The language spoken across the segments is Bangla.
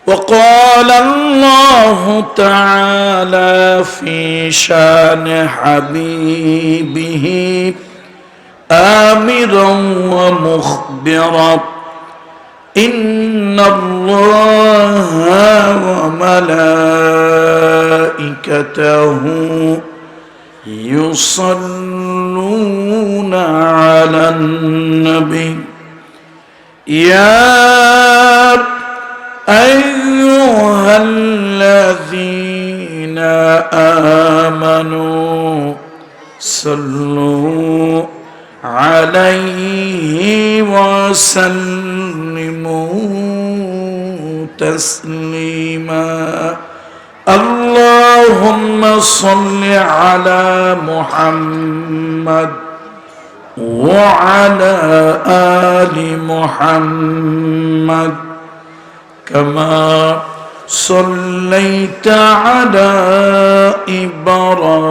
وقال الله تعالى في شان حبيبه آمرا ومخبرا إن الله وملائكته يصلون على النبي يا أيها الذين آمنوا صلوا عليه وسلموا تسليما اللهم صل على محمد وعلى آل محمد كما صليت على إبراهيم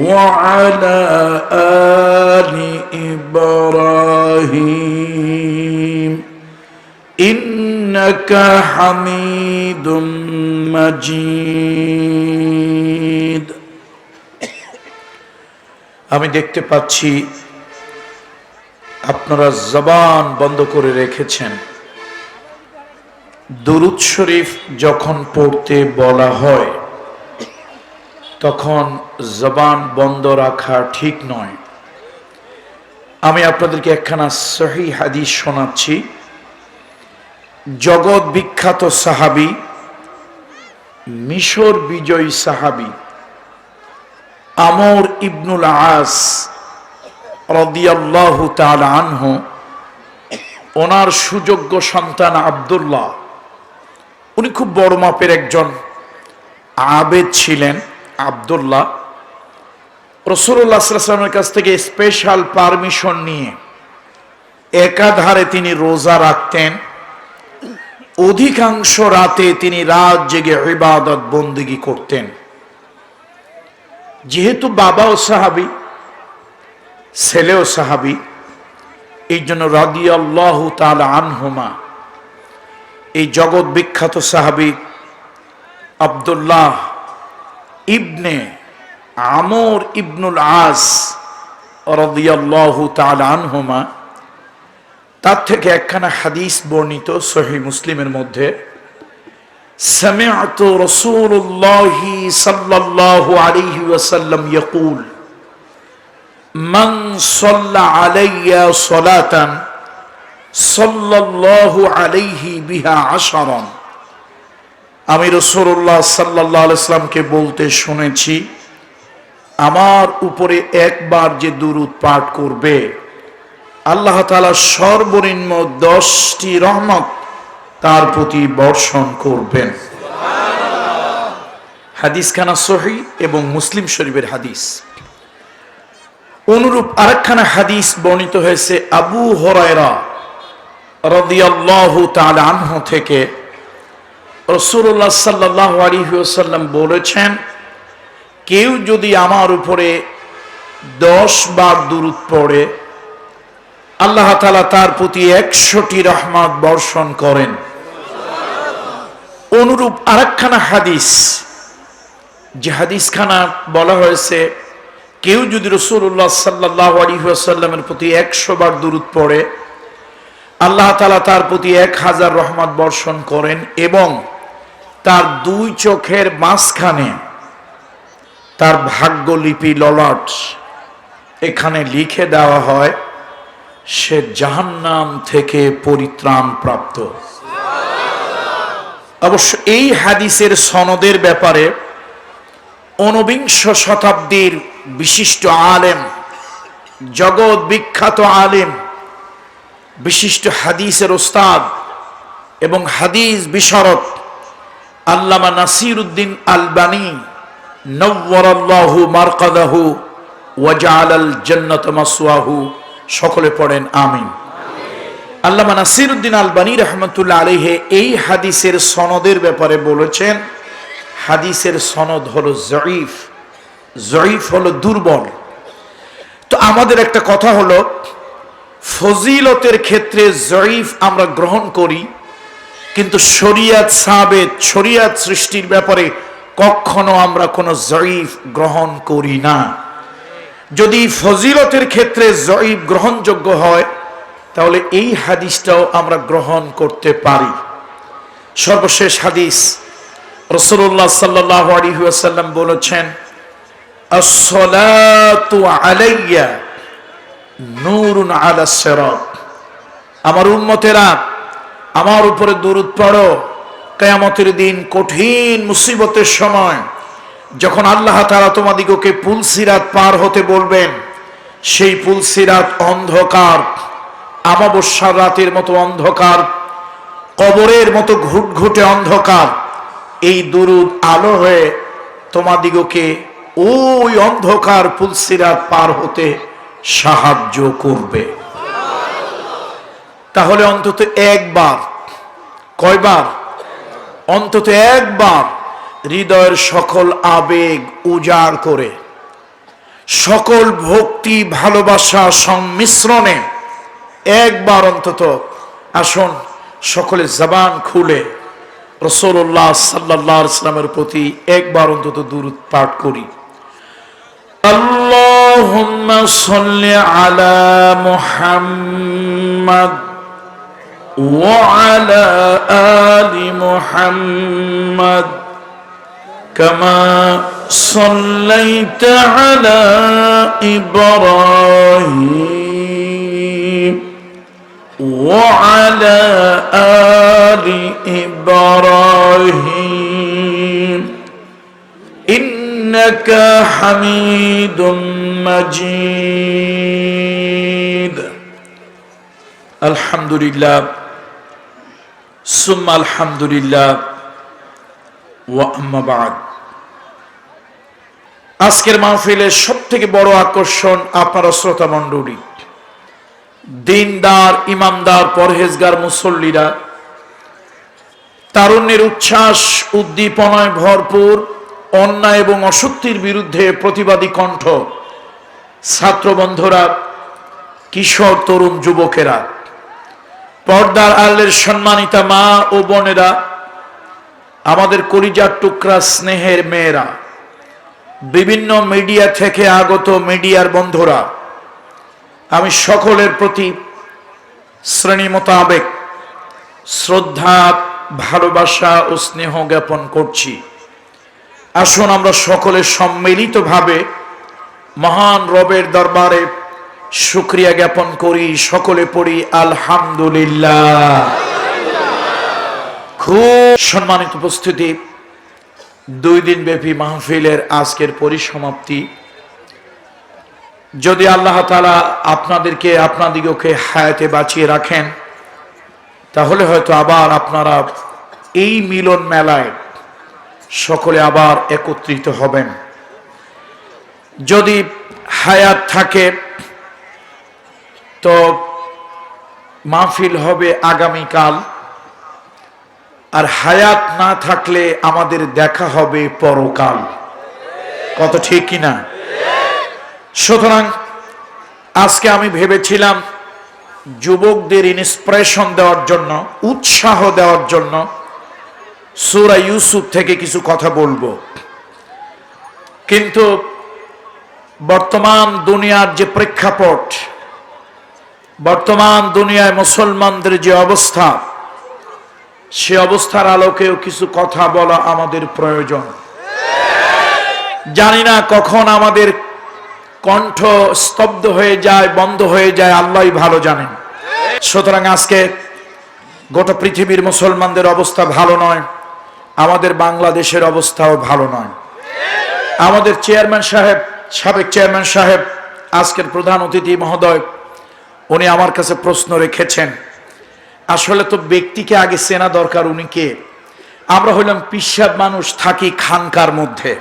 وعلى آل إبراهيم إنك حميد مجيد আমি দেখতে পাচ্ছি আপনারা জবান বন্ধ করে রেখেছেন। দুরূদ শরীফ যখন পড়তে বলা হয় তখন জবান বন্ধ রাখা ঠিক নয়। আমি আপনাদেরকে একখানা সহিহ হাদিস শোনাচ্ছি। জগৎ বিখ্যাত সাহাবী, মিশর বিজয়ী সাহাবী আমর ইবনুল আস রাদিয়াল্লাহু তাআলা আনহু, ওনার সুযোগ্য সন্তান আব্দুল্লাহ, উনি খুব বড় মাপের একজন আবেদ ছিলেন। আব্দুল্লাহ রাসূলুল্লাহ সাল্লাল্লাহু আলাইহি ওয়াসাল্লামের কাছ থেকে স্পেশাল পারমিশন নিয়ে একাধারে তিনি রোজা রাখতেন। অধিকাংশ রাতে তিনি রাত জেগে ইবাদত বন্দেগী করতেন। যেহেতু বাবাও সাহাবী, ছেলেও সাহাবী, এই জন্য রাদিয়াল্লাহু তাআলা আনহুমা, এই জগৎ বিখ্যাত সাহাবী আব্দুল্লাহ ইবনে আমর ইবনুল আস রাদিয়াল্লাহু তাআলা আনহুমা, তার থেকে একখানা হাদিস বর্ণিত সহিহ মুসলিমের মধ্যে। সামি'তু রাসূলুল্লাহি সাল্লাল্লাহু আলাইহি ওয়াসাল্লাম ইয়াকুল মান সাল্লা আলাইয়া সালাতান সাল্লাল্লাহু আলাইহি বিহা আশারান। আমি রাসূলুল্লাহ সাল্লাল্লাহু আলাইহি ওয়াসাল্লামকে বলতে শুনেছি, আমার উপরে একবার যে দুরূদ পাঠ করবে আল্লাহ তাআলা সর্বনিম্ন 10টি রহমত তার প্রতি বর্ষণ করবেন। হাদিসখানা সহিহ এবং মুসলিম শরীফের হাদিস। অনুরূপ আরেকখানা হাদিস বর্ণিত হয়েছে আবু হুরায়রা রাদিয়াল্লাহু তাআলা আনহু থেকে। রাসূলুল্লাহ সাল্লাল্লাহু আলাইহি ওয়াসাল্লাম বলেছেন, কেউ যদি আমার উপরে 10 বার দুরূদ পড়ে আল্লাহ তাআলা তার প্রতি 100টি রহমত বর্ষণ করেন। অনুরূপ আরেকখানা হাদিস, যে হাদিসখানা বলা হয়েছে কেউ যদি রাসূলুল্লাহ সাল্লাল্লাহু আলাইহি ওয়াসাল্লামের প্রতি 100 বার দুরূদ পড়ে আল্লাহ তাআলা তার প্রতি 1000 রহমত বর্ষণ করেন এবং তার 2 চোখের মাঝখানে তার ভাগ্যলিপি ললাট এখানে লিখে দেওয়া হয় সে জাহান্নাম থেকে পরিত্রাণ প্রাপ্ত। অবশ্য এই হাদিসের সনদের ব্যাপারে 19 শতাব্দীর বিশিষ্ট আলেম, জগৎ বিখ্যাত আলেম, বিশিষ্ট হাদিসের ওস্তাদ এবং হাদিস বিশারদ আল্লামা নাসিরউদ্দিন আলবানী নওয়ারাল্লাহু মারকাদাহু ওয়া জাআলাল জান্নাতা মাসওয়াহু, সকলে পড়েন আমিন। আল্লামা নাসিরউদ্দিন আলবানী রাহমাতুল্লাহ আলাইহি এই হাদিসের সনদের ব্যাপারে বলেছেন, হাদিসের সনদ হলো জয়ীফ, জয়ীফ হলো দুর্বল। তো আমাদের একটা কথা হলো ফজিলতের ক্ষেত্রে ক্ষেত্রে জয়ীফ আমরা গ্রহণ করি, কিন্তু শরিয়াত সাবেত, শরিয়াত সৃষ্টির ব্যাপারে কখনো আমরা কোনো জয়ীফ গ্রহণ করি না। যদি ফজিলতের ক্ষেত্রে জয়ীফ গ্রহণযোগ্য হয়, তাহলে এই হাদিসটাও আমরা গ্রহণ করতে পারি। সর্বশেষ হাদিস, রাসূলুল্লাহ সাল্লাল্লাহু আলাইহি ওয়াসাল্লাম বলেছেন, আসসালাতু আলাইয়া নূরুন আলাস সিরাত। আমার উম্মতেরা, আমার উপরে দুরূদ পড়ো। কিয়ামতের দিন কঠিন মুসিবতের সময় যখন আল্লাহ তাআলা তোমাদিগকে পুলসিরাত পার হতে বলবেন, সেই পুলসিরাত অন্ধকার, আমাবস্যার রাতের মতো অন্ধকার, কবরের মতো ঘুটঘুটে অন্ধকার। এই দুরূদ আলো হয়ে তোমাদিগকে ওই অন্ধকার পুলসিরাত পার হতে সাহায্য করবে। তাহলে অন্তত একবার, কয়বার? অন্তত একবার হৃদয়ের সকল আবেগ উজাড় করে, সকল ভক্তি ভালোবাসা সংমিশ্রণে একবার অন্তত আসুন সকলে জবান খুলে রাসূলুল্লাহ সাল্লাল্লাহু আলাইহি ওয়াসাল্লামের প্রতি একবার অন্তত দুরূদ পাঠ করি। আল্লাহুম্মা সাল্লি আলা মুহাম্মাদ ওয়া আলা আলি মুহাম্মাদ কামা সাল্লাইতা আলা ইব্রাহিম ওয়া আলা আলি ইব্রাহিম ইন্নাকা হামিদুম মাজিদ। আলহামদুলিল্লাহ সুম্মা আলহামদুলিল্লাহ ওয়া আম্মা বা'দ। আজকের মাহফিলের সবথেকে বড় আকর্ষণ আপনারা শ্রোতা মণ্ডলী, দিনদার, ইমানদার, পরহেজগার মুসল্লিরা, তারুণ্যের উচ্ছ্বাস উদ্দীপনায় ভরপুর, অন্যায় এবং অসত্যের বিরুদ্ধে প্রতিবাদী কণ্ঠ, ছাত্র বন্ধুরা, কিশোর তরুণ যুবকেরা, পর্দার আড়ালের সম্মানিতা মা ও বোনেরা, আমাদের কলিজার টুকরা স্নেহের মেয়েরা, বিভিন্ন মিডিয়া থেকে আগত মিডিয়ার বন্ধুরা, আমি সকলের প্রতি শ্রেণী মোতাবেক শ্রদ্ধা, ভালোবাসা ও স্নেহ জ্ঞাপন করছি। আসুন আমরা সকলে সম্মিলিতভাবে মহান রবের দরবারে শুকরিয়া জ্ঞাপন করি। সকলে পড়ি আলহামদুলিল্লাহ। খুব সম্মানিত উপস্থিতি, 2 দিন ব্যাপী মাহফিলের আজকের পরিসমাপ্তি। যদি আল্লাহ তাআলা আপনাদেরকে, আপনাদিগকে হায়াতে বাঁচিয়ে রাখেন, তাহলে হয়তো আবার আপনারা এই মিলন মেলায় সকলে আবার একত্রিত হবেন। যদি হায়াত থাকে তো মাহফিল হবে আগামীকাল, আর হায়াত না থাকলে আমাদের দেখা হবে পরকাল। কত ঠিক কিনা? সুতরাং আজকে আমি ভেবেছিলাম যুবকদের ইন্সপিরেশন দেওয়ার জন্য, উৎসাহ দেওয়ার জন্য সূরা ইউসুফ থেকে কিছু কথা বলবো। কিন্তু বর্তমান দুনিয়ার যে প্রেক্ষাপট, বর্তমান দুনিয়ায় মুসলমানদের যে অবস্থা, সে অবস্থার আলোকেও কিছু কথা বলা আমাদের প্রয়োজন। জানি না কখন আমাদের কণ্ঠ স্তব্ধ হয়ে যায়, বন্ধ হয়ে যায়, আল্লাহই ভালো জানেন। সুতরাং আজকে গোটা পৃথিবীর মুসলমানদের অবস্থা ভালো নয়, আমাদের বাংলাদেশের অবস্থাও ভালো নয়। আমাদের চেয়ারম্যান সাহেব, সাবেক চেয়ারম্যান সাহেব, আজকের প্রধান অতিথি মহোদয়, উনি আমার কাছে প্রশ্ন রেখেছেন, আসলে তো ব্যক্তিকে আগে চেনা দরকার, উনি কে? আমরা হইলাম পিসাব মানুষ, থাকি খানকার মধ্যে,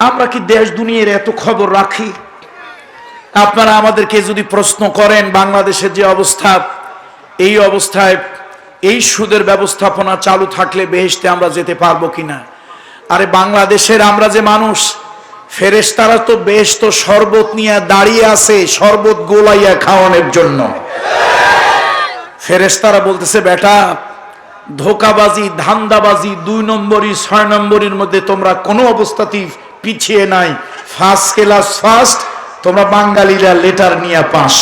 আমরা কি দেশ দুনিয়ার এত খবর রাখি? আপনারা আমাদেরকে যদি প্রশ্ন করেন বাংলাদেশের যে অবস্থা, এই অবস্থায় এই সুদের ব্যবস্থাপনা চালু থাকলে বেহেশতে আমরা যেতে পারবো কিনা? আরে বাংলাদেশের আমরা যে মানুষ, ফেরেশতারা তো বেহেশত শরবত নিয়ে দাঁড়িয়ে আছে, শরবত গোলাইয়া খাওয়ানোর জন্য। ফেরেশতারা বলতেছে, বেটা ধোকাবাজি, ধান্দাবাজি, 2 নম্বরই 6 নম্বরের মধ্যে তোমরা কোনো অবস্থাতেই পিছিয়ে নাই। ফার্স্ট ক্লাস ফার্স্ট, তোমরা বাঙালিরা লেটার নিয়ে পাস।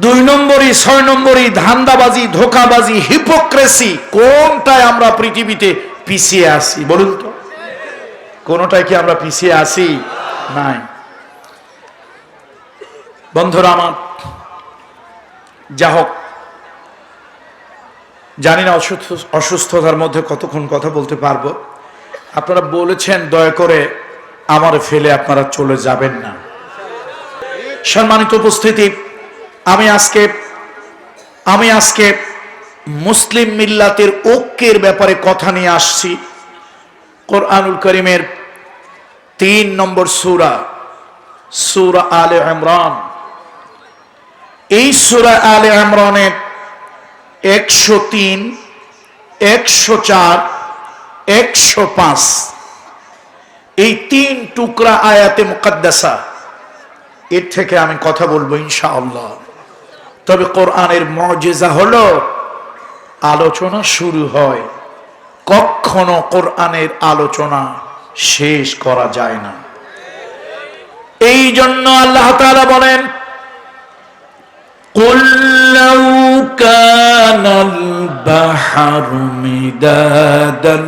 2 নম্বরই 6 নম্বরই ধান্দাবাজি, ধোকাবাজি, হিপোক্রেসি, কোনটায় আমরা পৃথিবীতে পিছিয়ে আছি বলুন তো? কোনটায় কি আমরা পিছিয়ে আছি? নাই। বন্ধুরা আমার, যা হোক, জানি না অসুস্থতার মধ্যে কতক্ষণ কথা বলতে পারবো। আপনারা বলেছেন দয়া করে আমার ফেলে আপনারা চলে যাবেন না। সম্মানিত উপস্থিতি, আমি আজকে মুসলিম মিল্লাতের ঐক্যের ব্যাপারে কথা নিয়ে আসছি। কোরআনুল কারীমের 3 নম্বর সূরা, সূরা আলে ইমরান। এই সূরা আলে ইমরানের 103, 104, 105 এই 3 টুকরা আয়াতে মুকদ্দাসা, এর থেকে আমি কথা বলবো ইনশাআল্লাহ। তবে কোরআনের মুজিজা হলো আলোচনা শুরু হয়, কখনো কোরআনের আলোচনা শেষ করা যায় না। এই জন্য আল্লাহ তাআলা বলেন, قُلْ لَوْ كَانَ الْبَحْرُ مِدَادًا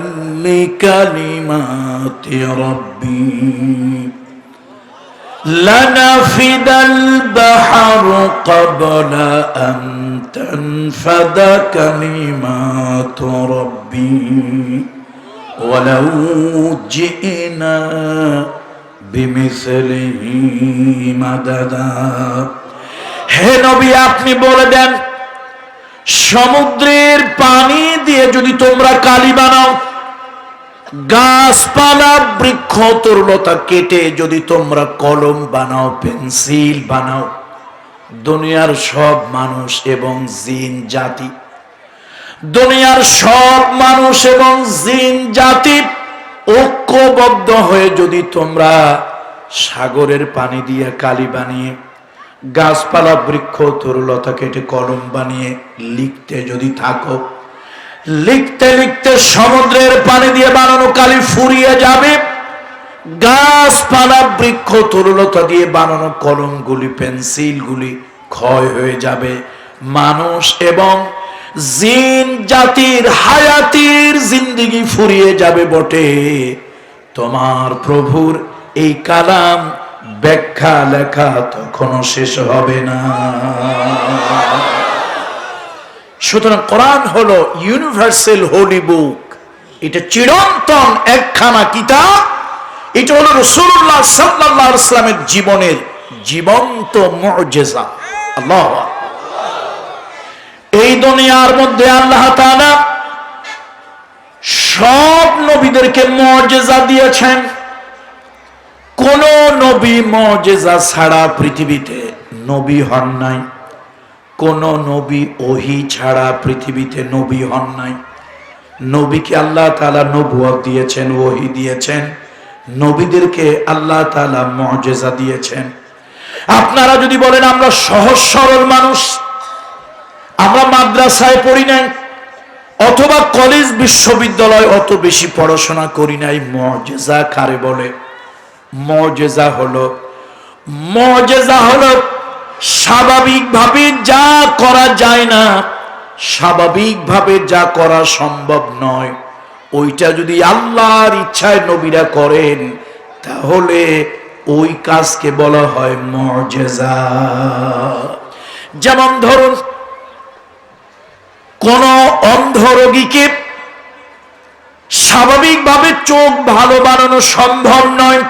لِكَلِمَاتِ رَبِّي لَنَفِدَ الْبَحْرُ قَبْلَ أَنْ تَنْفَدَ كَلِمَاتُ رَبِّي وَلَوْ جِئْنَا بِمِثْلِهِ مَدَدًا। হে নবী, আপনি বলে দেন, সমুদ্রের পানি দিয়ে যদি তোমরা কালি বানাও, গাছপালা বৃক্ষ তরুলতা কেটে যদি তোমরা কলম বানাও, পেন্সিল বানাও, দুনিয়ার সব মানুষ এবং জিন জাতি, দুনিয়ার সব মানুষ এবং জিন জাতি ঐক্যবদ্ধ হয়ে যদি তোমরা সাগরের পানি দিয়ে কালি বানিয়ে, গাছপালা বৃক্ষ তরুলতা কেটে কলম বানিয়ে লিখতে যদি থাকো, লিখতে লিখতে সমুদ্রের পানি দিয়ে বানানো কালি ফুরিয়ে যাবে, গাছপালা বৃক্ষ তরুলতা দিয়ে বানানো কলমগুলি, পেন্সিলগুলি ক্ষয় হয়ে যাবে, মানুষ এবং জিন জাতির হায়াতির জিন্দেগি ফুরিয়ে যাবে বটে, তোমার প্রভুর এই কালাম ব্যাখ্যা লেখা তখনো শেষ হবে না। সুতরাং কোরআন হলো ইউনিভার্সাল হোলি বুক, এটা চিরন্তন একখানা কিতাব, এটা হলো রাসূলুল্লাহ সাল্লাল্লাহু আলাইহি ওয়াসাল্লামের জীবনের জীবন্ত মুজিজা। আল্লাহু আকবার। এই দুনিয়ার মধ্যে আল্লাহ তাআলা সব নবীদেরকে মুজিজা দিয়েছেন, কোন নবী মুজিজা ছাড়া পৃথিবীতে নবী হন নাই, কোন নবী ওহী ছাড়া পৃথিবীতে নবী হন নাই। নবীকে আল্লাহ তাআলা নবুয়ত দিয়েছেন, ওহী দিয়েছেন, নবীদেরকে আল্লাহ তাআলা মুজিজা দিয়েছেন। আপনারা যদি বলেন আমরা সহজ সরল মানুষ, আমরা মাদ্রাসায় পড়ি নাই অথবা কলেজ বিশ্ববিদ্যালয় অত বেশি পড়াশোনা করি নাই, মুজিজা কারে বলে? মুজিজা হলো স্বাভাবিকভাবে যা করা যায় না, স্বাভাবিকভাবে যা করা সম্ভব নয়, ওইটা যদি আল্লাহর ইচ্ছায় নবীরা করেন তাহলে ওই কাজকে বলা হয় মুজিজা। যেমন ধরুন, কোন অন্ধ রোগীকে স্বাভাবিকভাবে চোখ ভালো বানানো সম্ভব নয়,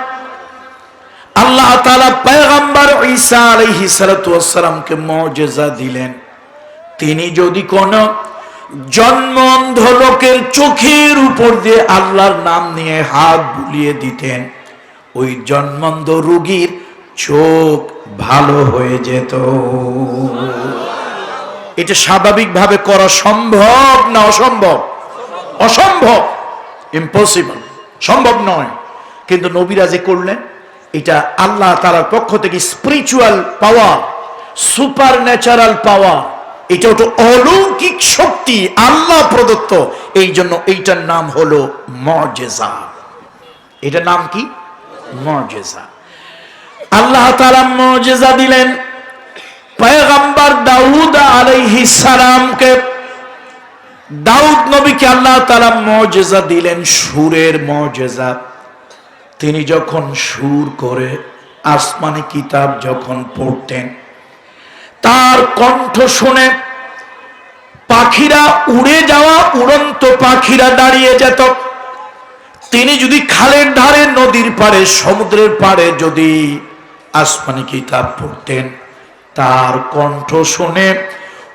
আল্লাহ তাআলা পয়গম্বর ঈসা আলাইহিস সালাতু ওয়াস সালামকে মুজিজা দিলেন। তিনি যদি কোন জন্ম অন্ধ লোকের চোখের উপর দিয়ে আল্লাহর নাম নিয়ে হাত বুলিয়ে দিতেন, ওই জন্মন্ধ রোগীর চোখ ভালো হয়ে যেত। এটা স্বাভাবিকভাবে করা সম্ভব না অসম্ভব? অসম্ভব, ইম্পসিবল, সম্ভব নয়। কিন্তু নবীরা যে করলেন, এটা আল্লাহ তাআলার পক্ষ থেকে স্পিরিচুয়াল পাওয়ার, সুপার ন্যাচারাল পাওয়ার, এটা একটা অলৌকিক শক্তি, আল্লাহ প্রদত্ত। এই জন্য এইটার নাম হলো মুজিজা। এটার নাম কি? মুজিজা। আল্লাহ তাআলা মুজিজা দিলেন পয়গম্বর দাউদ আলাইহিস সালামকে। দাউদ নবীকে আল্লাহ তাআলা মুজিজা দিলেন, সুরের মুজিজা। তিনি যখন সুর করে আসমানি কিতাব যখন পড়তেন, তার কণ্ঠ শুনে পাখিরা, উড়ে যাওয়া উড়ন্ত পাখিরা দাঁড়িয়ে যেত। তিনি যদি খালের ধারে, নদীর পাড়ে, সমুদ্রের পাড়ে যদি আসমানি কিতাব পড়তেন, তার কণ্ঠ শুনে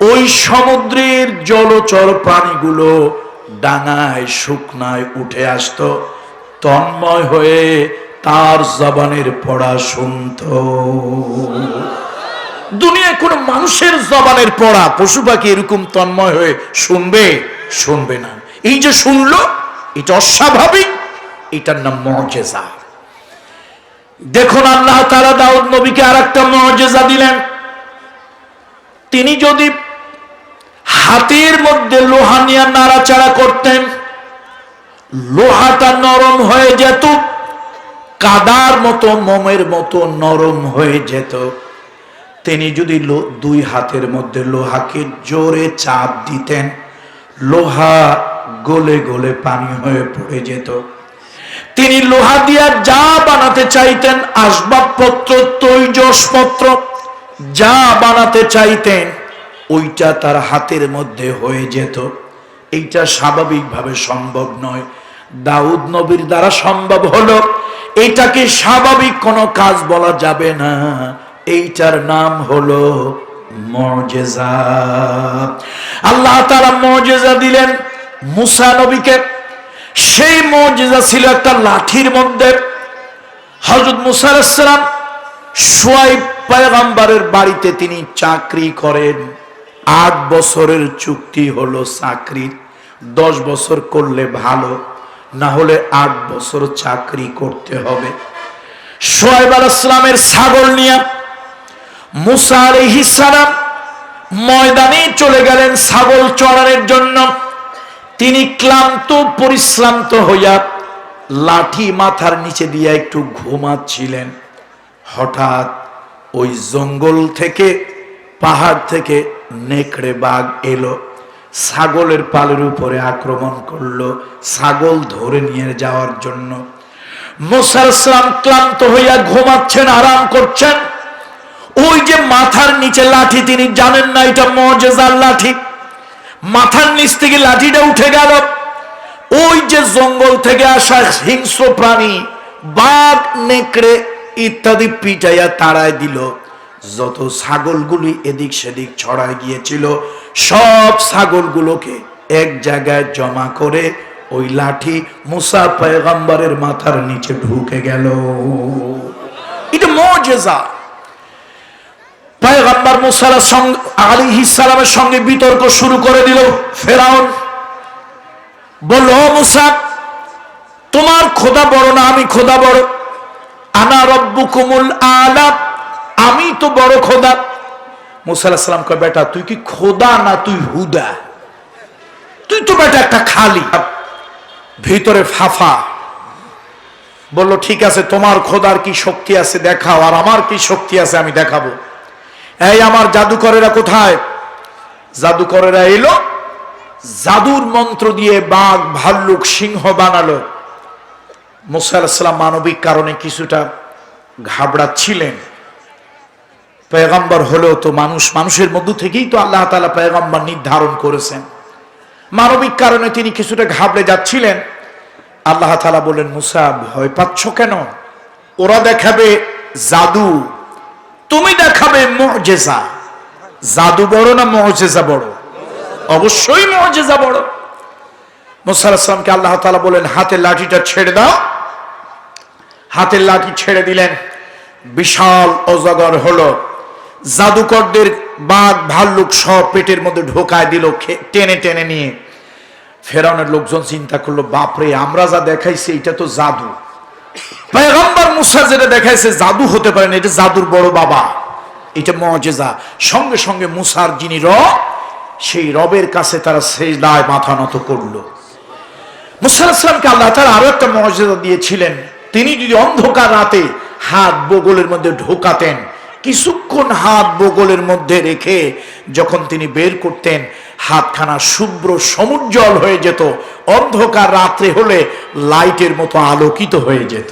ওই সমুদ্রের জলচর প্রাণীগুলো ডাঙায় শুকনায় উঠে আসতো, তন্ময় হয়ে তার জবানের পড়া শুনত। দুনিয়ায় কোন মানুষের জবানের পড়া পশু পাখি এরকম তন্ময় হয়ে শুনবে? শুনবে না। এই যে শুনলো, এটা অস্বাভাবিক, এটার নাম মুজিজা। দেখুন আল্লাহ তাআলা দাউদ নবীকে আরেকটা মুজিজা দিলেন। তিনি যদি হাতের মধ্যে লোহা নিয়ে নাড়াচাড়া করতেন, লোহাটা নরম হয়ে যেত, কাদার মতো, মোমের মতো নরম হয়ে যেত। তিনি যদি দুই হাতের মধ্যে লোহাকে জোরে চাপ দিতেন, লোহা গলে গলে পানি হয়ে পড়ে যেত। তিনি লোহা দিয়া যা বানাতে চাইতেন, আসবাবপত্র, তৈজসপত্র যা বানাতে চাইতেন, ওইটা তার হাতের মধ্যে হয়ে যেত। এইটা স্বাভাবিকভাবে সম্ভব নয়, দাউদ নবীর দ্বারা সম্ভব হলো। এটাকে স্বাভাবিক কোনো কাজ বলা যাবে না, এইটার নাম হলো মুজিজা। আল্লাহ তাআলা মুজিজা দিলেন মুসা নবীকে। সেই মুজিজা ছিল একটা লাঠির মধ্যে। হযরত মুসা আলাইহিস সালাম শুআয়ব পয়গম্বরের বাড়িতে তিনি চাকরি করেন। 8 বছরের চুক্তি হলো চাকরি। 10 বছর করলে ভালো, না হলে 8 বছর চাকরি করতে হবে। শুআয়ব আলাইহিস সালামের ছাগল নিয়ে মুসা আলাইহিস সালাম ময়দানে চলে গেলেন ছাগল চড়ানোর জন্য। তিনি ক্লান্ত পরিশ্রান্ত হইয়া লাঠি মাথার নিচে দিয়ে একটু ঘুমাচ্ছিলেন। হঠাৎ ওই জঙ্গল থেকে, পাহাড় থেকে নেকড়ে বাঘ এলো, ছাগলের পালের উপরে আক্রমণ করলো, ছাগল ধরে নিয়ে যাওয়ার জন্য। মুসা আলাইহিস সালাম ক্লান্ত হইয়া ঘুমাচ্ছেন, আরাম করছেন। ওই যে মাথার নিচে লাঠি, তিনি জানেন না এটা মুজিজার লাঠি। মাথার নিচ থেকে লাঠিটা উঠে গেল। ওই যে জঙ্গল থেকে আসা হিংস্র প্রাণী, বাঘ, নেকড়ে ইত্যাদি পিটাইয়া তাড়ায় দিল। যত ছাগলগুলি এদিক সেদিক ছড়ায় গিয়েছিল, সব ছাগলগুলোকে এক জায়গায় জমা করে ওই লাঠি মুসা পয়গম্বরের মাথার নিচে ঢুকে গেল। এটা মুজিজা। পয়গম্বর মুসা আলাইহিস সালামের সঙ্গে বিতর্ক শুরু করে দিল ফেরাউন। বলল, ও মুসা, তোমার খোদা বড় না আমি খোদা বড়? আনা রব্বুকুমুল আলা, আমি তো বড় খোদা। মুসা আলাইহিস সালাম কয়, বেটা তুই কি খোদা না তুই হুদা? তুই তো বেটা একটা খালি, ভিতরে ফাফা। বলল, ঠিক আছে, তোমার খোদার কি শক্তি আছে দেখাও, আর আমার কি শক্তি আছে আমি দেখাবো। এই আমার জাদুকরেরা কোথায়? জাদুকরেরা এলো, জাদুর মন্ত্র দিয়ে বাঘ, ভাল্লুক, সিংহ বানালো। মুসা আলাইহিস সালাম মানবিক কারণে কিছুটা ঘাবড়াচ্ছিলেন। পয়গম্বর হলেও তো মানুষ, মানুষের মধ্য থেকেই তো আল্লাহ তাআলা পয়গম্বর নির্ধারণ করেছেন। মানবিক কারণে তিনি কিছুটা ঘাবড়ে যাচ্ছিলেন। আল্লাহ তাআলা বললেন, মুসা ভয় পাচ্ছ কেন? ওরা দেখাবে জাদু, তুমি দেখাবে মুজিজা। জাদু বড় না মুজিজা বড়? অবশ্যই মুজিজা বড়। মুসা আলাইহিস সালামকে আল্লাহ তাআলা বলেন, হাতের লাঠিটা ছেড়ে দাও। হাতের লাঠি ছেড়ে দিলেন, বিশাল অজগর হলো। জাদুকরদের বাঘ, ভাল্লুক সব পেটের মধ্যে ঢোকায় দিল, টেনে টেনে নিয়ে। ফেরাউনের লোকজন চিন্তা করলো, বাপরে, আমরা যা দেখাইছি এটা তো জাদু। পয়গম্বর মুসা যেটা দেখাইছে জাদু হতে পারে না, এটা জাদুর বড় বাবা, এটা মুজিজা। সঙ্গে সঙ্গে মুসার যিনি সেই রবের কাছে তারা সেজদায় মাথা নত করলো। মুসা আলাইহিস সালামকে আল্লাহ তাআলা আরো একটা মুজিজা দিয়েছিলেন, তিনি যদি অন্ধকার রাতে হাত বগলের মধ্যে ঢোকাতেন, কিছুক্ষণ হাত বগলের মধ্যে রেখে যখন তিনি বের করতেন, হাতখানা শুভ্র সমুজ্জ্বল হয়ে যেত, অন্ধকার রাত্রে হলে লাইটের মতো আলোকিত হয়ে যেত।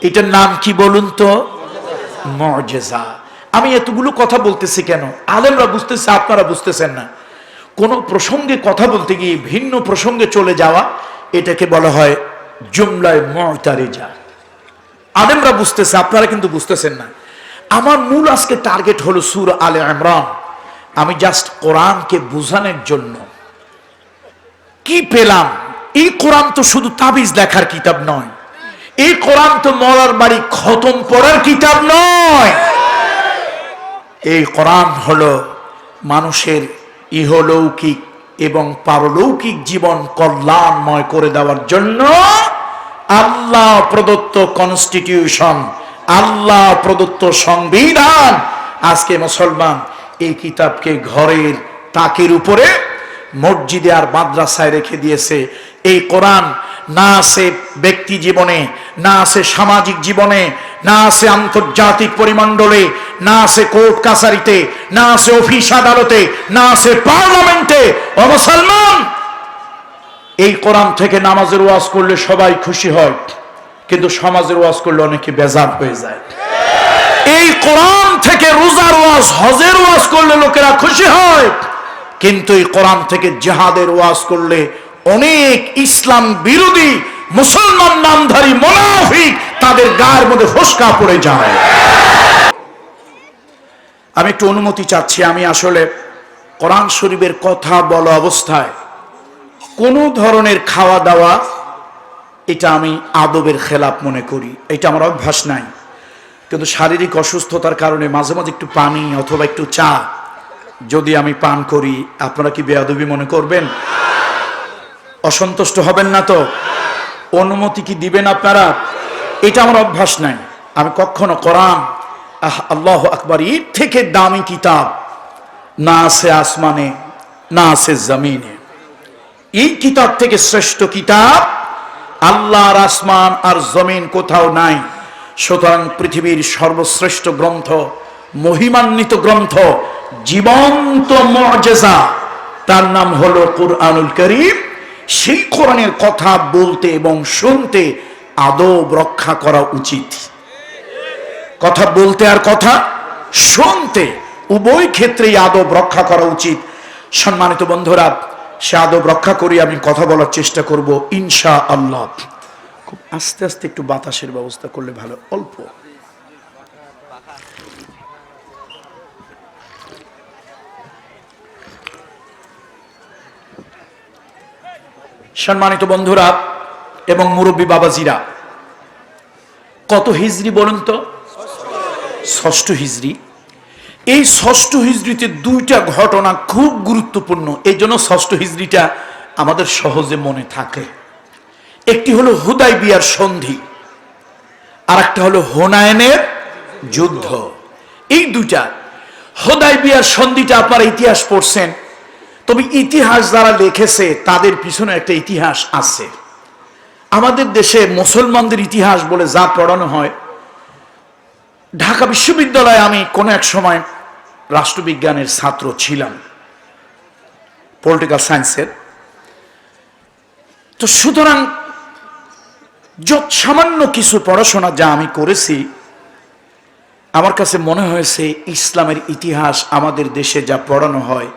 এটার নাম কি বলুন তো? মুজিজা। আমি এতগুলো কথা বলতেছি কেন? আলেমরা বুঝতেছে, আপনারা বুঝতেছেন না। কোন প্রসঙ্গে কথা বলতে গিয়ে ভিন্ন প্রসঙ্গে চলে যাওয়া, এটাকে বলা হয় জুমলায়ে মুতারিজা। আলেমরা বুঝতেছে, আপনারা কিন্তু বুঝতেছেন না। আমার মূল আজকে টার্গেট হলো সূরা আলে ইমরান। আমি জাস্ট কোরআনকে বোঝানোর জন্য কি পেলাম। এই কোরআন তো শুধু তাবিজ লেখার কিতাব নয়, এই কোরআন তো মরার বাড়ি খতম পড়ার কিতাব নয়। এই কোরআন হলো মানুষের ইহলৌকিক এবং পারলৌকিক জীবন কল্যাণময় করে দেওয়ার জন্য আল্লাহ প্রদত্ত কনস্টিটিউশন, আল্লাহ প্রদত্ত সংবিধান। আজকে মুসলমান এই কিতাবকে ঘরের তাকের উপরে, মসজিদে আর মাদ্রাসায় রেখে দিয়েছে। এই কোরআন না আছে ব্যক্তি জীবনে, না আছে সামাজিক জীবনে, না আছে আন্তর্জাতিক পরিমণ্ডলে, না আছে কোর্ট কাছারিতে, না আছে অফিস আদালতে, না আছে পার্লামেন্টে। ও মুসলমান, এই কোরআন থেকে নামাজের ওয়াজ করলে সবাই খুশি হয়, কিন্তু সমাজের ওয়াজ করলে অনেকে বেজার হয়ে যায়। এই কোরআন থেকে রোজার ওয়াজ, হজের ওয়াজ করলে লোকেরা খুশি হয়, কিন্তু এই কোরআন থেকে জিহাদের ওয়াজ করলে অনেক ইসলাম বিরোধী মুসলমান নামধারী মুনাফিক তাদের গায়ের মধ্যে ফসকা পড়ে যায়। আমি একটু অনুমতি চাচ্ছি। আমি আসলে কোরআন শরীফের কথা বলা অবস্থায় কোনো ধরনের খাওয়া দাওয়া, এটা আমি আদবের খেলাপ মনে করি। এটা আমার অভ্যাস নাই, কিন্তু শারীরিক অসুস্থতার কারণে মাঝে মাঝে একটু পানি অথবা একটু চা যদি আমি পান করি, আপনারা কি বেয়াদবি মনে করবেন? অসন্তুষ্ট হবেন না তো? অনুমতি কি দিবেন আপনারা? এটা আমার অভ্যাস নাই। আমি কখনো কোরআন, আল্লাহু আকবার, এর থেকে দামি কিতাব না আছে আসমানে, না আছে জমিনে। এই কিতাব থেকে শ্রেষ্ঠ কিতাব আল্লাহর আসমান আর জমিন কোথাও নাই। সুতরাং পৃথিবীর সর্বশ্রেষ্ঠ গ্রন্থ, মহিমান্বিত গ্রন্থ, জীবন্ত মুজিজা, তার নাম হলো কুরআনুল কারীম। সেই কোরআনের কথা বলতে এবং শুনতে আদব রক্ষা করা উচিত। কথা বলতে আর কথা শুনতে উভয় ক্ষেত্রেই আদব রক্ষা করা উচিত। সম্মানিত বন্ধুরা, সে আদব রক্ষা করি আমি কথা বলার চেষ্টা করব ইনশাআল্লাহ। খুব আস্তে আস্তে একটু বাতাসের ব্যবস্থা করলে ভালো, অল্প। সম্মানিত বন্ধুরা এবং মুরব্বী বাবাজিরা, কত হিজরি বলুন তো? ষষ্ঠ হিজরি। এই ষষ্ঠ হিজরিতে দুইটা ঘটনা খুব গুরুত্বপূর্ণ, এই জন্য ষষ্ঠ হিজরিটা আমাদের সহজে মনে থাকে। একটি হলো হুদাইবিয়ার সন্ধি, আর একটা হলো হুনাইনের যুদ্ধ। এই দুইটা, হুদাইবিয়ার সন্ধিটা আপনারা ইতিহাস পড়ছেন, তবে ইতিহাস যারা লিখেছে তাদের পিছনে একটা ইতিহাস আছে। আমাদের দেশে মুসলমানদের ইতিহাস বলে যা পড়ানো হয়, ঢাকা বিশ্ববিদ্যালয়ে আমি কোনো এক সময় রাষ্ট্রবিজ্ঞানের ছাত্র ছিলাম, পলিটিক্যাল সায়েন্সের। তো সুতরাং যত সামান্য কিছু পড়াশোনা যা আমি করেছি, আমার কাছে মনে হয়েছে ইসলামের ইতিহাস আমাদের দেশে যা পড়ানো হয়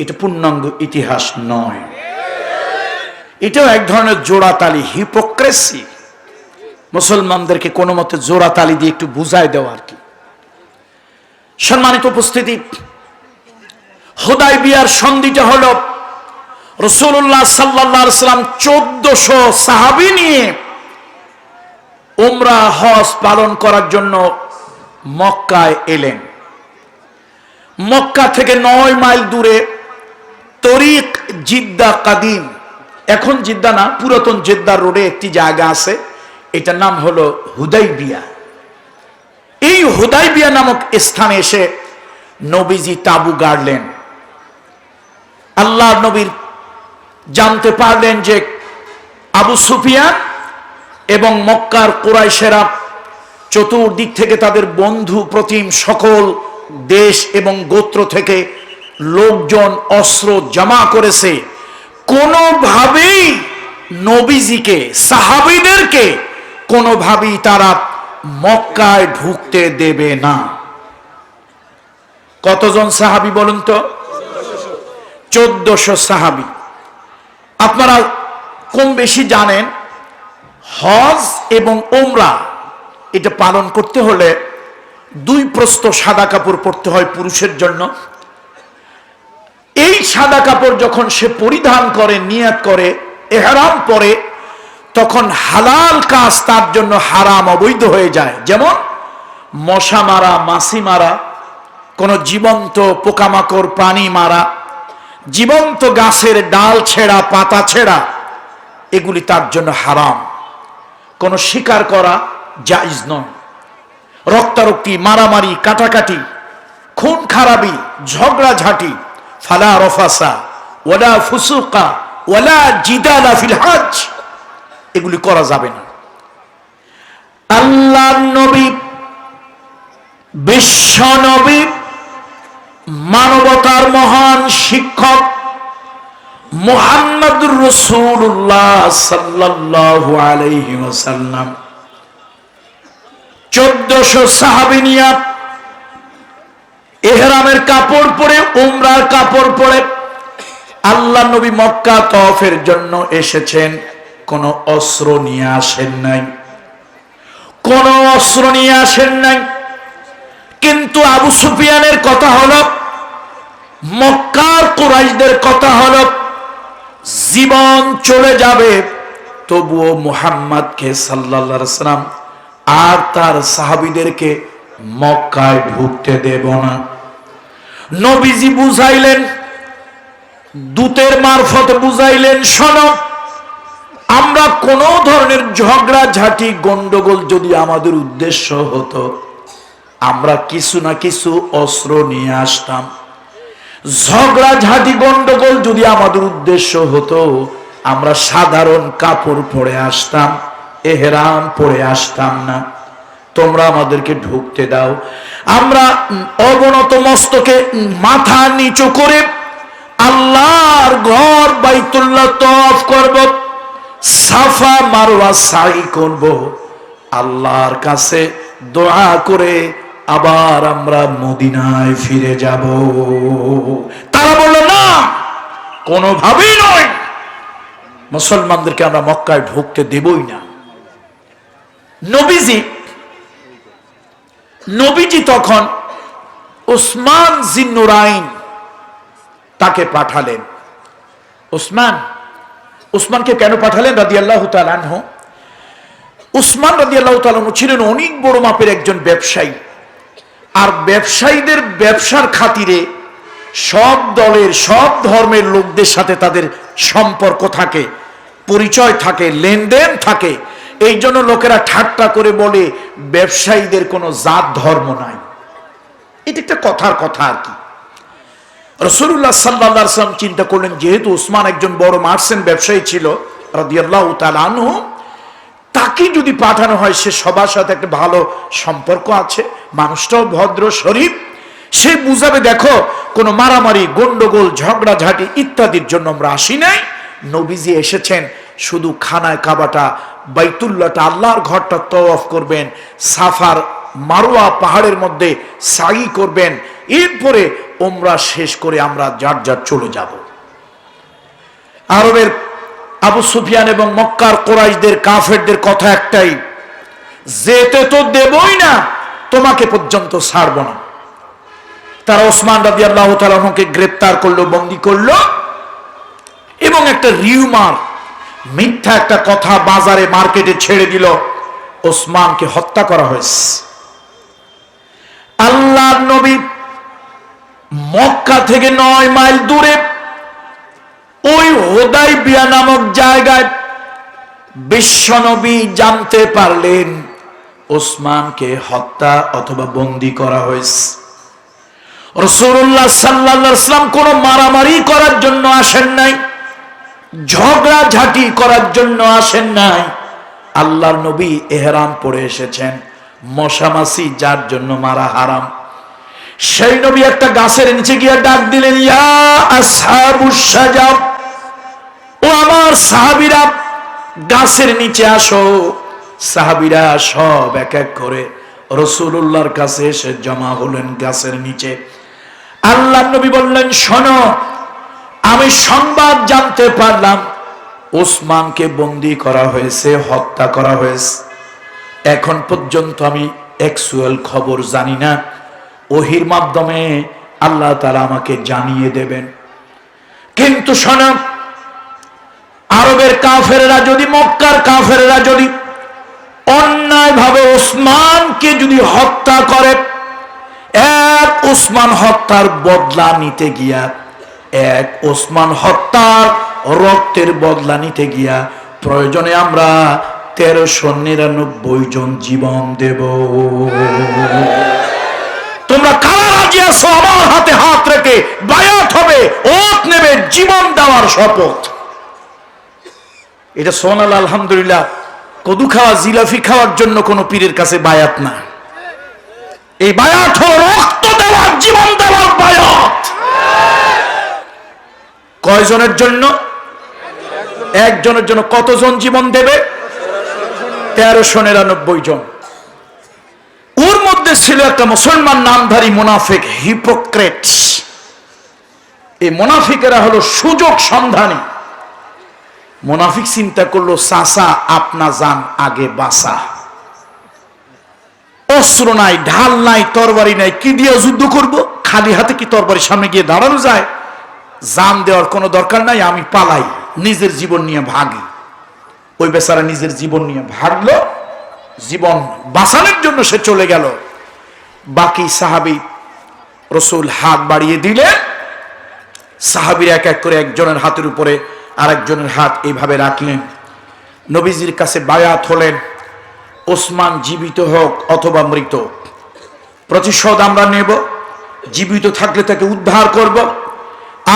এটা পূর্ণাঙ্গ ইতিহাস নয়। এটাও এক ধরনের জোড়াতালি, হিপোক্রেসি। মুসলমানদেরকে কোনো মতে জোড়াতালি দিয়ে একটু বুঝায় দেওয়া আর কি। সম্মানিত উপস্থিতি, হুদাইবিয়ার সন্ধিটা হলো রাসূলুল্লাহ সাল্লাল্লাহু আলাইহি ওয়াসাল্লাম 1400 সাহাবী নিয়ে উমরা হজ পালন করার জন্য মক্কায় এলেন। মক্কা থেকে 9 মাইল দূরে তরিক জিদ্দা কাদিম, এখন জিদ্দা না, পুরাতন জেদ্দা রোডে একটি জায়গা আছে, এটার নাম হলো হুদাইবিয়া। এই হুদাইবিয়া নামক স্থানে এসে নবীজি তাবু গাড়লেন। আল্লাহ নবীর জানতে পারলেন যে আবু সুফিয়ান এবং মক্কার কুরাইশেরা চতুর্দিক থেকে তাদের বন্ধু প্রতিম সকল দেশ এবং গোত্র থেকে লোকজন অস্ত্র জমা করেছে, কোনোভাবেই নবীজিকে সাহাবীদেরকে কোনোভাবেই তারা মক্কায় ঢুকতে দেবে না। কতজন সাহাবী বলুন তো? 1400 সাহাবী। আপনারা কম বেশি জানেন হজ এবং ওমরা এটা পালন করতে হলে 2 প্রস্থ সাদা কাপড় পরতে হয় পুরুষের জন্য। এই সাদা কাপড় যখন সে পরিধান করে, নিয়ত করে, ইহরাম পরে, তখন হালাল কাজ তার জন্য হারাম অবৈধ হয়ে যায়। যেমন মশা মারা, মাছি মারা, কোন জীবন্ত পোকামাকড় প্রাণী মারা, জীবন্ত গাছের ডাল ছেঁড়া, পাতা ছেঁড়া, এগুলি তার জন্য হারাম। কোন শিকার করা জায়েজ নয়। রক্তারক্তি, মারামারি, কাটাকাটি, খুন খারাপি, ঝগড়াঝাটি, ফালা রফাসা ওয়ালা ফুসুকা ওয়ালা জিদালা ফিল হজ, এগুলি করা যাবে না। আল্লাহর নবী, বিশ্ব নবী, মানবতার মহান শিক্ষক মুহাম্মদুর রাসূলুল্লাহ সাল্লাল্লাহু আলাইহি ওয়াসাল্লাম 1400 সাহাবী নিয়ে ইহরামের কাপড় পরে, উমরার কাপড় পরে আল্লাহ নবী মক্কা তওয়াফের জন্য এসেছেন। কোন অস্ত্র নিয়ে আসেন নাই, কোন অস্ত্র নিয়ে আসেন নাই। কিন্তু আবু সুফিয়ানের কথা হলো, মক্কার কুরাইশদের কথা হলো, জীবন চলে যাবে তবুও মুহাম্মদকে সাল্লাল্লাহু আলাইহি ওয়াসাল্লাম আর তার সাহাবীদেরকে মক্কায় ঢুকতে দেব না। নবীজি বুঝাইলেন, দূতের মারফত বুঝাইলেন, শোনো, আমরা কোন ধরনের ঝগড়া ঝাঁটি গন্ডগোল যদি আমাদের উদ্দেশ্য হতো, আমরা কিছু না কিছু অস্ত্র নিয়ে আসতাম। ঝগড়া ঝাঁটি গন্ডগোল যদি আমাদের উদ্দেশ্য হতো, আমরা সাধারণ কাপড় পরে আসতাম, ইহরাম পরে আসতাম না। তোমরা আমাদেরকে ঢুকতে দাও। আমরা অবনত মস্তকে মাথা নিচু করে আল্লাহর ঘর বাইতুল্লাহ তওয়াফ করব, সাফা মারওয়া সাই করব, আল্লাহর কাছে দোয়া করে আবার আমরা মদিনায় ফিরে যাব। তারা বলল, না, কোনোভাবেই নয়, মুসলমানদেরকে আমরা মক্কায় ঢুকতে দেবই না। নবীজি তখন উসমান জিন্নুরাইন তাকে পাঠালেন। উসমানকে কেন পাঠালেন রাদিয়াল্লাহু তাআলা আনহু? উসমান রাদিয়াল্লাহু তাআলা আনহু ছিলেন অনেক বড় মাপের একজন ব্যবসায়ী। আর ব্যবসায়ীদের ব্যবসার খাতিরে সব দলের, সব ধর্মের লোকদের সাথে তাদের সম্পর্ক থাকে, পরিচয় থাকে, লেনদেন থাকে। এই জন্য লোকেরা ঠাট্টা করে বলে ব্যবসায়ীদের কোনো জাত ধর্ম নাই। এটা একটা কথার কথা আর কি। রাসূলুল্লাহ সাল্লাল্লাহু আলাইহি ওয়াসাল্লাম চিন্তা করলেন, যেহেতু উসমান একজন বড় মার্চেন্ট ব্যবসায়ী ছিল রাদিয়াল্লাহু তাআলা আনহু, তাকে যদি পাঠানো হয়, সে সবার সাথে একটা ভালো সম্পর্ক আছে, মানুষটাও ভদ্র শরীফ, সে বুঝাবে, দেখো, কোনো মারামারি, গন্ডগোল, ঝগড়াঝাটি ইত্যাদির জন্য আমরা আসি নাই। নবীজি এসেছেন শুধু খানায় কাবাটা, বাইতুল্লাহটা, আল্লাহর ঘরটা তওয়াফ করবেন, সাফার মারওয়া পাহাড়ের মধ্যে সাই করবেন, এরপরে ওমরা শেষ করে আমরা যার যার চলে যাব। আরবের আবু সুফিয়ান এবং মক্কার কুরাইশদের, কাফেরদের কথা একটাই, যেতে তো দেবই না, তোমাকে পর্যন্ত ছাড়ব না। তারা ওসমান রাদিয়াল্লাহু তাআলা আনহুকে গ্রেফতার করলো, বন্দী করলো, এবং একটা রিউমার, মিথ্যা একটা কথা বাজারে মার্কেটে ছেড়ে দিল, ওসমানকে হত্যা করা হয়েছে। আল্লাহর নবী মক্কা থেকে 9 মাইল দূরে ওই হুদাইবিয়া নামক জায়গায় বিশ্বনবী জানতে পারলেন ওসমানকে হত্যা অথবা বন্দী করা হয়েছে। রাসূলুল্লাহ সাল্লাল্লাহু আলাইহি ওয়াসাল্লাম কোনো মারামারি করার জন্য আসেন নাই, ঝগড়া ঝাঁটি করার জন্য আসেন নাই। আল্লাহর নবী ইহরাম পরে এসেছেন, মশামাছি যার জন্য মারা হারাম। সেই নবী একটা গাছের নিচে গিয়ে ডাক দিলেন, ইয়া আসহাবুশ শাজার, ও আমার সাহাবীরা গাছের নিচে আসো। সাহাবীরা সব এক এক করে রাসূলুল্লাহর কাছে এসে জমা হলেন গাছের নিচে। আল্লাহর নবী বললেন, শোনো, আমি সংবাদ জানতে পারলাম ওসমানকে বন্দী করা হয়েছে, হত্যা করা হয়েছে। এখন পর্যন্ত আমি অ্যাকচুয়াল খবর জানি না, ওহির মাধ্যমে আল্লাহ তাআলা আমাকে জানিয়ে দেবেন। কিন্তু শোনো, আরবের কাফেররা যদি, মক্কার কাফেররা যদি অন্যায়ভাবে ওসমানকে যদি হত্যা করে, এক ওসমান হত্যার বদলা নিতে গিয়া, এক ওসমান হত্যার রক্তের বদলা নিতে গিয়া প্রয়োজনে আমরা 1399 জন জীবন দেব। তোমরা কারা রাজি আছো আমার হাতে হাত রেখে বায়াত হবে, ওত নেবে, জীবন দেওয়ার শপথ? এটা সুবহানাল্লাহ, আলহামদুলিল্লাহ। কদু খাওয়া, জিলাফি খাওয়ার জন্য কোন পীরের কাছে বায়াত না। এই বায়াত হলো রক্ত দেওয়ার, জীবন দেওয়ার বায়াত। কয়জনের জন্য? একজনের জন্য। কতজন জীবন দেবে? 1399 জন। ওর মধ্যে ছিল একটা মুসলমান নামধারী মুনাফিক, হিপোক্রেট। এই মুনাফিকেরা হলো সুযোগ সন্ধানী। মুনাফিক চিন্তা করলো, চাচা আপনা যান আগে বাঁচা। অস্ত্র নাই, ঢাল নাই, তরবারি নাই, কি দিয়ে যুদ্ধ করব? খালি হাতে কি তরবারির সামনে গিয়ে দাঁড়ানো যায়? জান দেওয়ার কোনো দরকার নাই, আমি পালাই, নিজের জীবন নিয়ে ভাগি। ওই বেচারা নিজের জীবন নিয়ে ভাগলো, জীবন বাঁচানোর জন্য সে চলে গেল। বাকি সাহাবী রাসূল হাত বাড়িয়ে দিলেন। সাহাবীরা এক এক করে একজনের হাতের উপরে আরেকজনের হাত এইভাবে রাখলেন, নবীজির কাছে বায়াত হলেন। ওসমান জীবিত হোক অথবা মৃত, প্রতিশোধ আমরা নেব। জীবিত থাকলে তাকে উদ্ধার করব,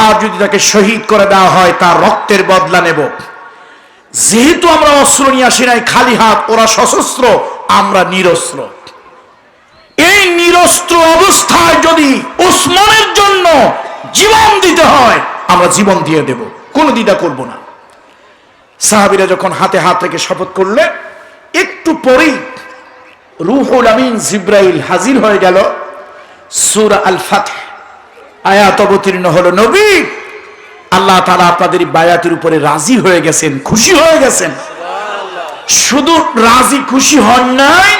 আর যদি তাকে শহীদ করে দেওয়া হয় তার রক্তের বদলা নেব। যেহেতু আমরা অস্ত্র নিয়ে আসি নাই, খালি হাত, ওরা সশস্ত্র, আমরা নিরস্ত্র। এই নিরস্ত্র অবস্থায় যদি ওসমানের জন্য জীবন দিতে হয়, আমরা জীবন দিয়ে দেব, কোনো দ্বিধা করব না। সাহাবীরা যখন হাতে হাত রেখে শপথ করলেন, একটু পরেই রূহুল আমিন জিবরাইল হাজির হয়ে গেল। সূরা আল ফাতহ আয়াত অবতীর্ণ হলো, নবী আল্লাহ তাআলা আপনাদের বায়াতের উপরে রাজি হয়ে গেছেন, খুশি হয়ে গেছেন। শুধু রাজি খুশি হন নাই,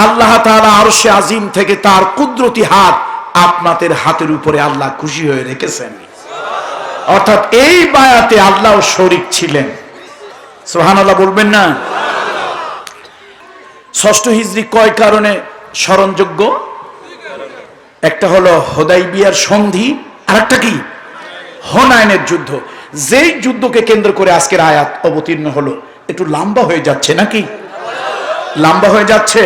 আল্লাহ তাআলা আরশে আজিম থেকে তার কুদরতি হাত আপনাদের হাতের উপরে আল্লাহ খুশি হয়ে রেখেছেন। অর্থাৎ এই বায়াতে আল্লাহও শরীক ছিলেন। সুবহানাল্লাহ বলবেন না? ষষ্ঠ হিজরি কয় কারণে স্মরণযোগ্য? একটা হলো হুদাইবিয়ার সন্ধি, আর একটা কি? হুনাইনের যুদ্ধ। যেই যুদ্ধকে কেন্দ্র করে আজকের আয়াত অবতীর্ণ হলো। একটু লম্বা হয়ে যাচ্ছে নাকি? লম্বা হয়ে যাচ্ছে।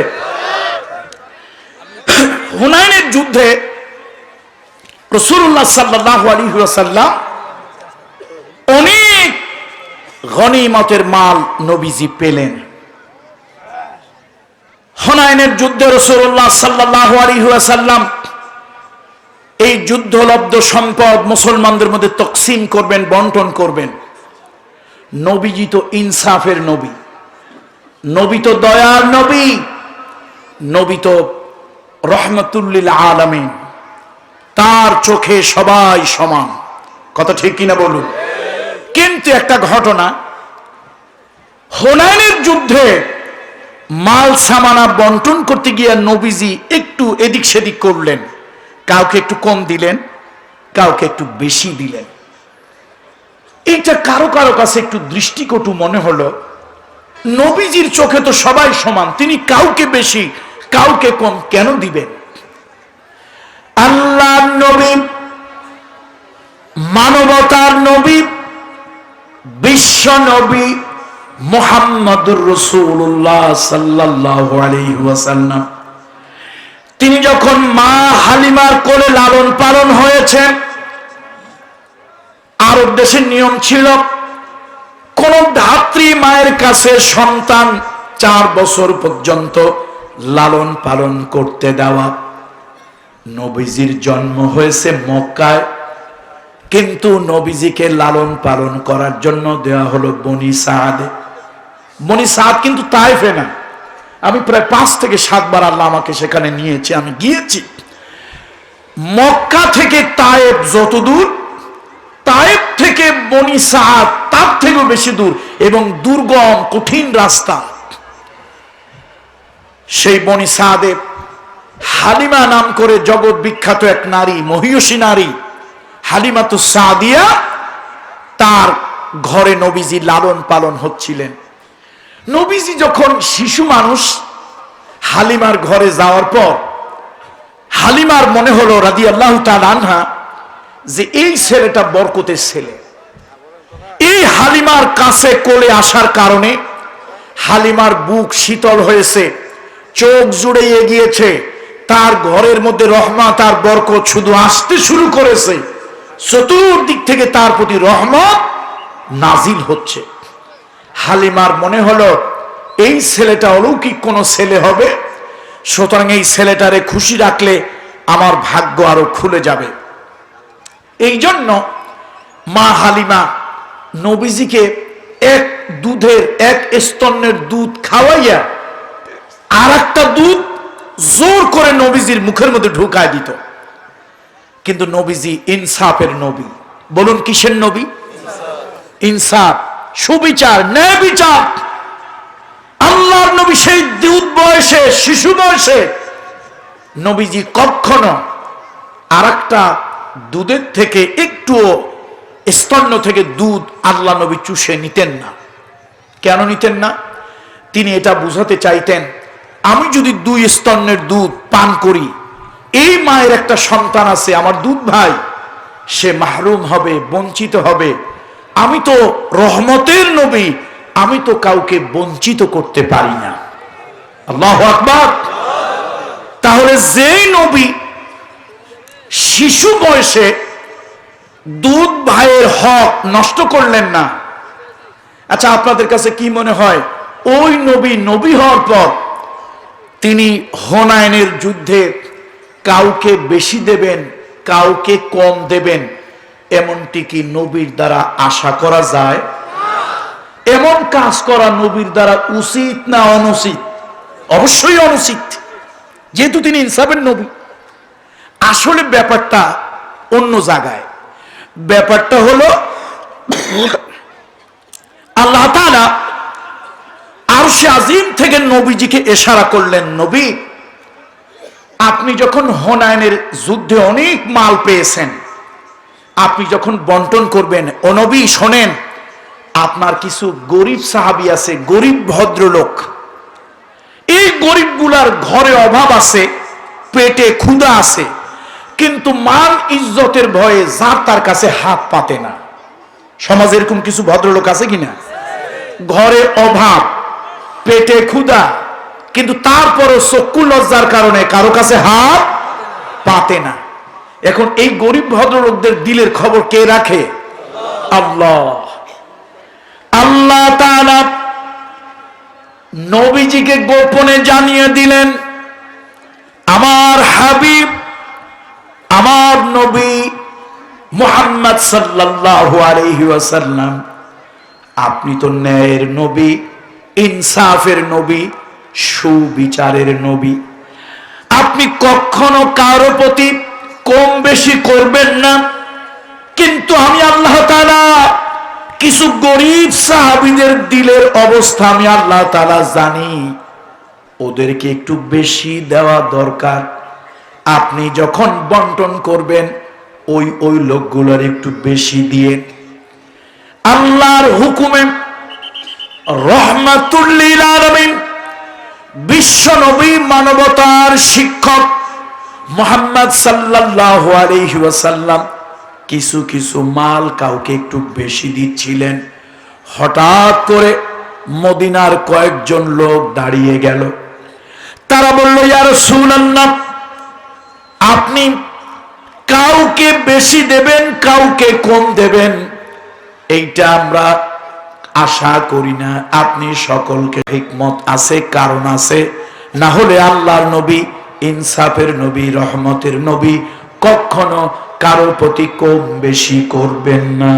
হুনাইনের যুদ্ধে রাসূলুল্লাহ সাল্লাল্লাহু আলাইহি ওয়াসাল্লাম অনেক গনিমতের মাল নবীজি পেলেন। হুনাইনের যুদ্ধে রাসূলুল্লাহ সাল্লাল্লাহু আলাইহি ওয়াসাল্লাম এই যুদ্ধলব্ধ সম্পদ মুসলমানদের মধ্যে তকসিম করবেন, বন্টন করবেন। নবীজি তো ইনসাফের নবী, নবী তো দয়ার নবী, নবী তো রহমাতুল লিল আলামিন। তার চোখে সবাই সমান। কথা ঠিক কিনা বলুন? কিন্তু একটা ঘটনা, হুনাইনের যুদ্ধে মাল সামানা বন্টন করতে গিয়ে নবীজি একটু এদিক সেদিক করলেন। কাউকে একটু কম দিলেন, কাউকে একটু বেশি দিলেন। এটা কারো কারো কাছে একটু দৃষ্টিকটু মনে হলো। নবীজির চোখে তো সবাই সমান, তিনি কাউকে বেশি কাউকে কম কেন দিবেন? আল্লাহর নবী, মানবতার নবী, বিশ্ব নবী মুহাম্মদুর রাসূলুল্লাহ সাল্লাল্লাহু আলাইহি ওয়াসাল্লাম তিনি যখন মা হালিমার কোলে লালন পালন হয়েছেন, আরব দেশের নিয়ম ছিল কোন ধাত্রী মায়ের কাছে সন্তান 4 বছর পর্যন্ত লালন পালন করতে দেওয়া। নবীজির জন্ম হয়েছে মক্কায়, কিন্তু নবীজিকে লালন পালন করার জন্য দেওয়া হলো বনি সাদ। বনি সাদ কিন্তু তায়েফে না। আমি প্রায় 5 থেকে 7 বার আল্লাহ আমাকে সেখানে নিয়েছে, আমি গিয়েছি। মক্কা থেকে তায়েফ যত দূর, তায়েফ থেকে বনি সাদ তার থেকেও বেশি দূর, এবং দুর্গম কঠিন রাস্তা। সেই বনি সাদে হালিমা নাম করে জগৎ বিখ্যাত এক নারী, মহিয়সী নারী হালিমাতু সাদিয়া, তার ঘরে নবীজি লালন পালন হচ্ছিলেন। নবীজি যখন শিশু মানুষ হালিমার ঘরে যাওয়ার পর হালিমার মনে হলো রাদিয়াল্লাহু তাআলা আনহা যে এই ছেলেটা বরকতের ছেলে। এই হালিমার কাছে কোলে আসার কারণে হালিমার বুক শীতল হয়েছে, চোখ জুড়ে এগিয়েছে, তার ঘরের মধ্যে রহমত আর বরকত শুধু আসতে শুরু করেছে। চতুর্দিক থেকে তার প্রতি রহমত নাজিল হচ্ছে। হালিমার মনে হলো এই ছেলেটা অলৌকিক কোন ছেলে হবে, সুতরাং এই ছেলেটারে খুশি রাখলে আমার ভাগ্য আরো খুলে যাবে। এই জন্য মা হালিমা নবীজিকে এক স্তনের দুধ খাওয়াইয়া আর একটা দুধ জোর করে নবীজির মুখের মধ্যে ঢুকায় দিত। কিন্তু নবীজি ইনসাফের নবী। বলুন কিসের নবী? ইনসাফ, সুবিচার, ন্যায় বিচার। আল্লাহর নবী সেই দুধ বয়সে, শিশু বয়সে নবীজি কখনো আর একটা দুধের থেকে একটুও স্তন্য থেকে দুধ আল্লাহ নবী চুষে নিতেন না। কেন নিতেন না? তিনি এটা বুঝাতে চাইতেন, আমি যদি 2 স্তন্যের দুধ পান করি, এই মায়ের একটা সন্তান আছে, আমার দুধ ভাই, সে মাহরুম হবে, বঞ্চিত হবে। আমি তো রহমতের নবী, আমি তো কাউকে বঞ্চিত করতে পারি না। আল্লাহু আকবার। তাহলে যেই নবী শিশু বয়সে দুধ ভাইয়ের হক নষ্ট করলেন না, আচ্ছা আপনাদের কাছে কি মনে হয় ওই নবী নবী হওয়ার পর তিনি হুনাইনের যুদ্ধে কাউকে বেশি দেবেন, কাউকে কম দেবেন, এমনটি কি নবীর দ্বারা আশা করা যায়? এমন কাজ করা নবীর দ্বারা উচিত না অনুচিত? অবশ্যই অনুচিত, যেহেতু তিনি ইনসাফের নবী। আসলে ব্যাপারটা অন্য জায়গায়। ব্যাপারটা হলো আল্লাহ তাআলা আরশে আজিম থেকে নবীজিকে ইশারা করলেন, নবী আপনি যখন হুনাইনের যুদ্ধে অনেক মাল পেয়েছেন, আপনি যখন বন্টন করবেন, ও নবী শোনেন, আপনার কিছু গরিব সাহাবী আছে, গরিব ভদ্রলোক, এই গরিবগুলার ঘরে অভাব আছে, পেটে ক্ষুধা আছে, কিন্তু মান ইজ্জতের ভয়ে যার তার কাছে হাত পাতে না। সমাজে এরকম কিছু ভদ্রলোক আছে কিনা? ঘরে অভাব, পেটে ক্ষুধা, কিন্তু তারপরও চক্ষু লজ্জার কারণে কারো কাছে হাত পাতে না। এখন এই গরিব ভদ্রলোকদের দিলের খবর কে রাখে? আল্লাহ। আল্লাহ তাআলা নবীজিকে গোপনে জানিয়ে দিলেন, আমার হাবিব, আমার নবী মুহাম্মদ সাল্লাল্লাহু আলাইহি ওয়াসাল্লাম, আপনি তো ন্যায়ের নবী, ইনসাফের নবী, সুবিচারের নবী। আপনি কখনো কারো প্রতি কম বেশি করবেন না। কিন্তু আমি আল্লাহ তাআলা কিছু গরিব সাহাবীদের দিলের অবস্থা আমি আল্লাহ তাআলা জানি, ওদেরকে একটু বেশি দেওয়া দরকার। আপনি যখন বন্টন করবেন ওই লোকগুলোর একটু বেশি দিয়ে। আল্লাহর হুকুমে রহমাতুল লিল আলামিন বিশ্ব নবী, মানবতার শিক্ষক মুহাম্মদ সাল্লাল্লাহু আলাইহি ওয়াসাল্লাম কিছু কিছু মাল কাউকে একটু বেশি দিচ্ছিলেন। হঠাৎ করে মদিনার কয়েকজন লোক দাঁড়িয়ে গেল। তারা বলল, ইয়া রাসূলুল্লাহ, আপনি কাউকে বেশি দেবেন, কাউকে কম দেবেন, এইটা আমরা আশা করি না। আপনি সকলকে হিকমত আছে, কারণ আছে, না হলে আল্লাহর নবী, ইনসাফের নবী, রহমতের নবী কখনো কারো প্রতি কম বেশি করবেন না।